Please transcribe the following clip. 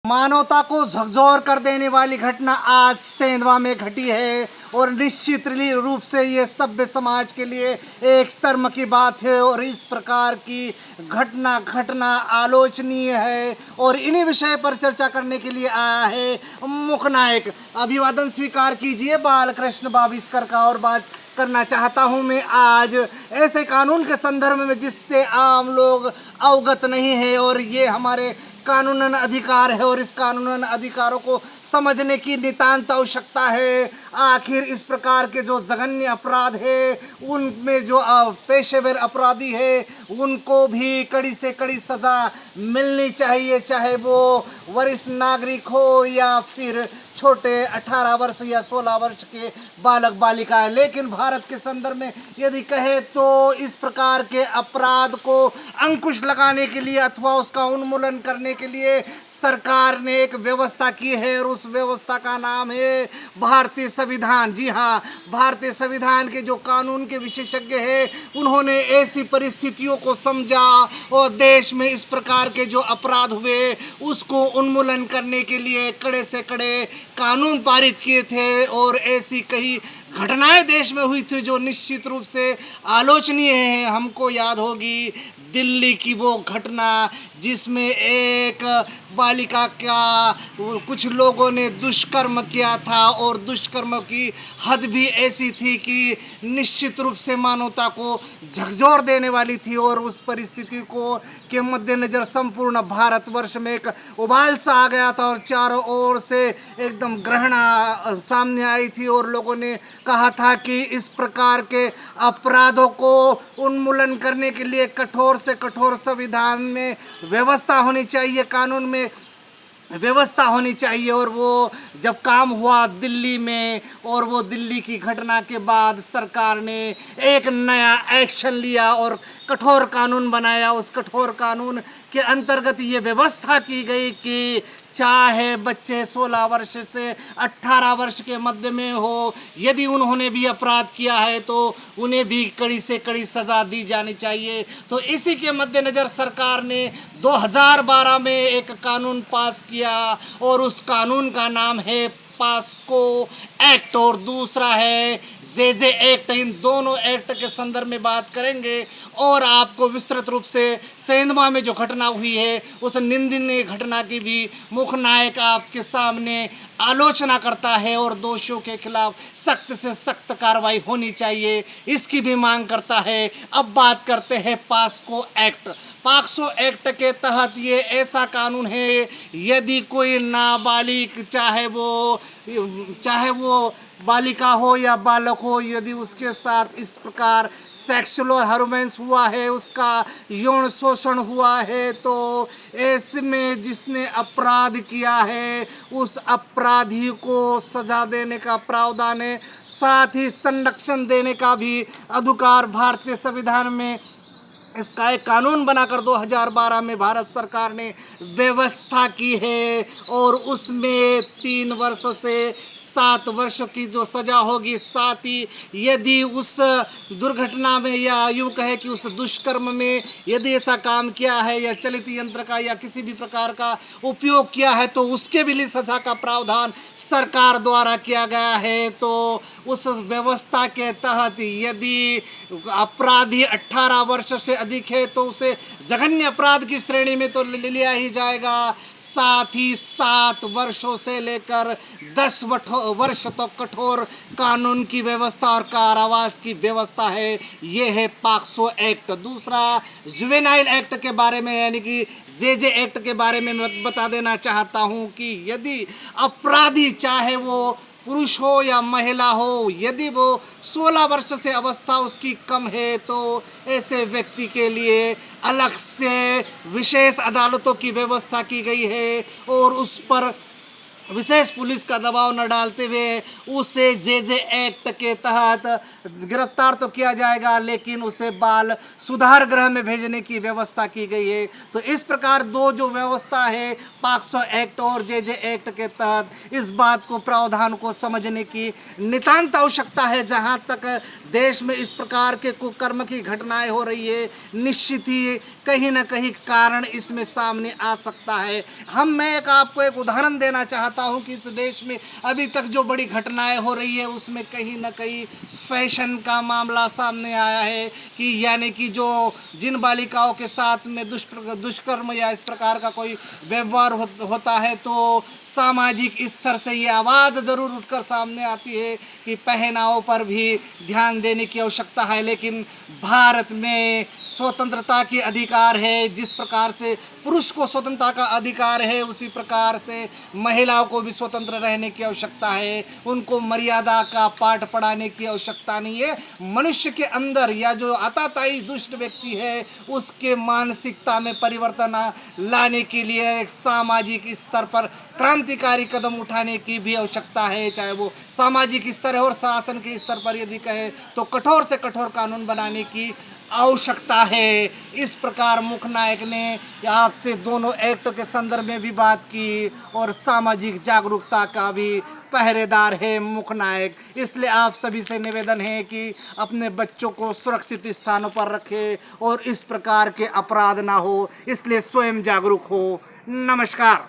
मानवता को झकझोर कर देने वाली घटना आज सेंधवा में घटी है और निश्चित रूप से ये सभ्य समाज के लिए एक शर्म की बात है और इस प्रकार की घटना आलोचनीय है। और इन्हीं विषय पर चर्चा करने के लिए आया है मुख्य नायक। अभिवादन स्वीकार कीजिए बालकृष्ण बाविस्कर का। और बात करना चाहता हूँ मैं आज ऐसे कानून के संदर्भ में जिससे आम लोग अवगत नहीं है और ये हमारे कानूनन अधिकार है और इस कानूनन अधिकारों को समझने की नितांत आवश्यकता है। आखिर इस प्रकार के जो जघन्य अपराध है उनमें जो पेशेवर अपराधी है उनको भी कड़ी से कड़ी सज़ा मिलनी चाहिए, चाहे वो वरिष्ठ नागरिक हो या फिर छोटे 18 वर्ष या 16 वर्ष के बालक बालिकाएं। लेकिन भारत के संदर्भ में यदि कहे तो इस प्रकार के अपराध को अंकुश लगाने के लिए अथवा उसका उन्मूलन करने के लिए सरकार ने एक व्यवस्था की है और उस व्यवस्था का नाम है भारतीय संविधान। जी हाँ, भारतीय संविधान के जो कानून के विशेषज्ञ हैं उन्होंने ऐसी परिस्थितियों को समझा और देश में इस प्रकार के जो अपराध हुए उसको उन्मूलन करने के लिए कड़े से कड़े कानून पारित किए थे। और ऐसी कई घटनाएं देश में हुई थी जो निश्चित रूप से आलोचनीय है। हमको याद होगी दिल्ली की वो घटना जिसमें एक बालिका का कुछ लोगों ने दुष्कर्म किया था और दुष्कर्म की हद भी ऐसी थी कि निश्चित रूप से मानवता को झकझोर देने वाली थी। और उस परिस्थिति को के मद्देनज़र संपूर्ण भारतवर्ष में एक उबाल सा आ गया था और चारों ओर से एकदम ग्रहणा सामने आई थी और लोगों ने कहा था कि इस प्रकार के अपराधों को उन्मूलन करने के लिए कठोर से कठोर संविधान में व्यवस्था होनी चाहिए, कानून में व्यवस्था होनी चाहिए। और वो जब काम हुआ दिल्ली में और वो दिल्ली की घटना के बाद सरकार ने एक नया एक्शन लिया और कठोर कानून बनाया। उस कठोर कानून के अंतर्गत ये व्यवस्था की गई कि चाहे बच्चे 16 वर्ष से 18 वर्ष के मध्य में हो, यदि उन्होंने भी अपराध किया है तो उन्हें भी कड़ी से कड़ी सज़ा दी जानी चाहिए। तो इसी के मद्देनज़र सरकार ने 2012 में एक कानून पास किया और उस कानून का नाम है पास्को एक्ट और दूसरा है जे एक्ट। इन दोनों एक्ट के संदर्भ में बात करेंगे और आपको विस्तृत रूप से सेंधवा में जो घटना हुई है उस निंदनीय घटना की भी मुख्य नायक आपके सामने आलोचना करता है और दोषियों के खिलाफ सख्त से सख्त कार्रवाई होनी चाहिए, इसकी भी मांग करता है। अब बात करते हैं पास्को एक्ट। पास्को एक्ट के तहत ये ऐसा कानून है यदि कोई नाबालिग चाहे वो बालिका हो या बालक हो, यदि उसके साथ इस प्रकार सेक्सुअल हरमेंस हुआ है, उसका यौन शोषण हुआ है, तो इसमें जिसने अपराध किया है उस अपराधी को सजा देने का प्रावधान है। साथ ही संरक्षण देने का भी अधिकार भारतीय संविधान में इसका एक कानून बनाकर 2012 में भारत सरकार ने व्यवस्था की है और उसमें 3 वर्ष से 7 वर्ष की जो सज़ा होगी। साथ ही यदि उस दुर्घटना में या यूँ कहे कि उस दुष्कर्म में यदि ऐसा काम किया है या चलित यंत्र का या किसी भी प्रकार का उपयोग किया है तो उसके भी लिए सज़ा का प्रावधान सरकार द्वारा किया गया है। तो उस व्यवस्था के तहत यदि अपराधी 18 वर्ष से अधिक है तो उसे जघन्य अपराध की श्रेणी में तो लिया ही जाएगा। साथ ही 7 वर्षों से लेकर 10 वर्ष तक कठोर कानून की व्यवस्था और कारावास की व्यवस्था है। ये है पाक्सो एक्ट। दूसरा जुवेनाइल एक्ट के बारे में यानी कि जे एक्ट के बारे में मैं बता देना चाहता हूँ कि यदि अपराधी चाहे वो पुरुष हो या महिला हो, यदि वो 16 वर्ष से अवस्था उसकी कम है तो ऐसे व्यक्ति के लिए अलग से विशेष अदालतों की व्यवस्था की गई है और विशेष पुलिस का दबाव न डालते हुए उसे जे एक्ट के तहत गिरफ्तार तो किया जाएगा, लेकिन उसे बाल सुधार गृह में भेजने की व्यवस्था की गई है। तो इस प्रकार दो जो व्यवस्था है पॉक्सो एक्ट और जे एक्ट के तहत, इस बात को प्रावधान को समझने की नितांत आवश्यकता है। जहां तक देश में इस प्रकार के कुकर्म की घटनाएं हो रही है, निश्चित ही कहीं ना कहीं कारण इसमें सामने आ सकता है। मैं आपको एक उदाहरण देना चाहता हूं कि इस देश में अभी तक जो बड़ी घटनाएं हो रही है उसमें कहीं ना कहीं फैशन का मामला सामने आया है कि यानी कि जो जिन बालिकाओं के साथ में दुष्कर्म या इस प्रकार का कोई व्यवहार होता है तो सामाजिक स्तर से ये आवाज़ ज़रूर उठकर सामने आती है कि पहनाव पर भी ध्यान देने की आवश्यकता है। लेकिन भारत में स्वतंत्रता की अधिकार है, जिस प्रकार से पुरुष को स्वतंत्रता का अधिकार है उसी प्रकार से महिलाओं को भी स्वतंत्र रहने की आवश्यकता है। उनको मर्यादा का पाठ पढ़ाने की आवश्यकता नहीं है। मनुष्य के अंदर या जो आताताई दुष्ट व्यक्ति है उसके मानसिकता में परिवर्तन लाने के लिए एक सामाजिक स्तर पर क्रांतिकारी कदम उठाने की भी आवश्यकता है, चाहे वो सामाजिक स्तर है और शासन के स्तर पर यदि कहे तो कठोर से कठोर कानून बनाने की आवश्यकता है। इस प्रकार मुख्य नायक ने आपसे दोनों एक्ट के संदर्भ में भी बात की और सामाजिक जागरूकता का भी पहरेदार है मुख्य नायक। इसलिए आप सभी से निवेदन है कि अपने बच्चों को सुरक्षित स्थानों पर रखें और इस प्रकार के अपराध ना हो, इसलिए स्वयं जागरूक हो। नमस्कार।